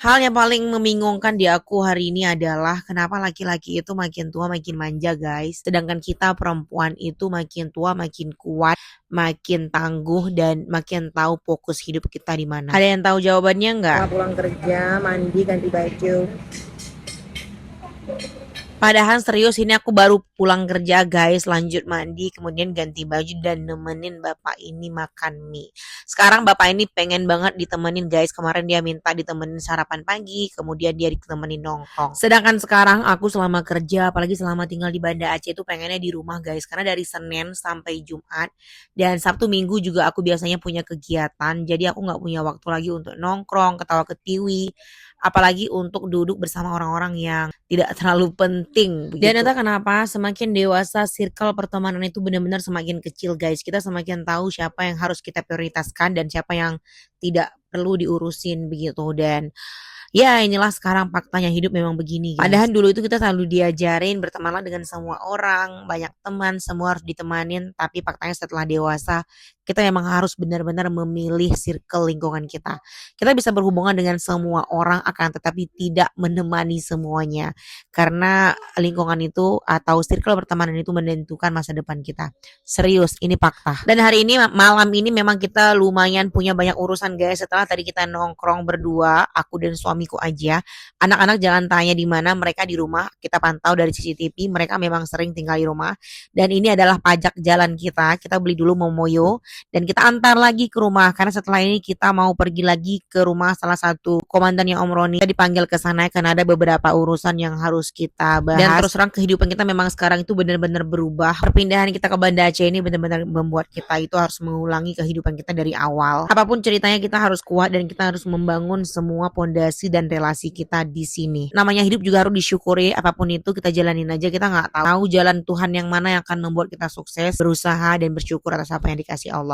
Hal yang paling membingungkan di aku hari ini adalah kenapa laki-laki itu makin tua makin manja guys. Sedangkan kita perempuan itu makin tua makin kuat, makin tangguh dan makin tahu fokus hidup kita di mana. Ada yang tahu jawabannya nggak? Setelah pulang kerja, mandi, ganti baju. Padahal serius ini aku baru pulang kerja guys, lanjut mandi, kemudian ganti baju dan nemenin bapak ini makan mie. Sekarang bapak ini pengen banget ditemenin guys, kemarin dia minta ditemenin sarapan pagi, kemudian dia ditemenin nongkrong. Sedangkan sekarang aku selama kerja, apalagi selama tinggal di Banda Aceh itu pengennya di rumah guys, karena dari Senin sampai Jumat dan Sabtu Minggu juga aku biasanya punya kegiatan, jadi aku nggak punya waktu lagi untuk nongkrong, ketawa ketiwi, apalagi untuk duduk bersama orang-orang yang tidak terlalu penting begitu. Dan entah kenapa semakin dewasa circle pertemanan itu benar-benar semakin kecil guys. Kita semakin tahu siapa yang harus kita prioritaskan dan siapa yang tidak perlu diurusin begitu. Dan ya inilah sekarang faktanya hidup memang begini guys. Padahal dulu itu kita selalu diajarin bertemanlah dengan semua orang, banyak teman, semua harus ditemanin. Tapi faktanya setelah dewasa kita memang harus benar-benar memilih circle lingkungan kita. Kita bisa berhubungan dengan semua orang akan tetapi tidak menemani semuanya. Karena lingkungan itu atau circle pertemanan itu menentukan masa depan kita. Serius, ini fakta. Dan hari ini malam ini memang kita lumayan punya banyak urusan guys. Setelah tadi kita nongkrong berdua, aku dan suamiku aja. Anak-anak jangan tanya di mana, mereka di rumah. Kita pantau dari CCTV, mereka memang sering tinggal di rumah. Dan ini adalah pajak jalan kita. Kita beli dulu momoyo dan kita antar lagi ke rumah karena setelah ini kita mau pergi lagi ke rumah salah satu komandannya Om Roni. Kita dipanggil ke sana karena ada beberapa urusan yang harus kita bahas. Dan terus terang kehidupan kita memang sekarang itu benar-benar berubah. Perpindahan kita ke Banda Aceh ini benar-benar membuat kita itu harus mengulangi kehidupan kita dari awal. Apapun ceritanya kita harus kuat dan kita harus membangun semua pondasi dan relasi kita di sini. Namanya hidup juga harus disyukuri, apapun itu kita jalanin aja, kita nggak tahu jalan Tuhan yang mana yang akan membuat kita sukses, berusaha dan bersyukur atas apa yang dikasih Allah.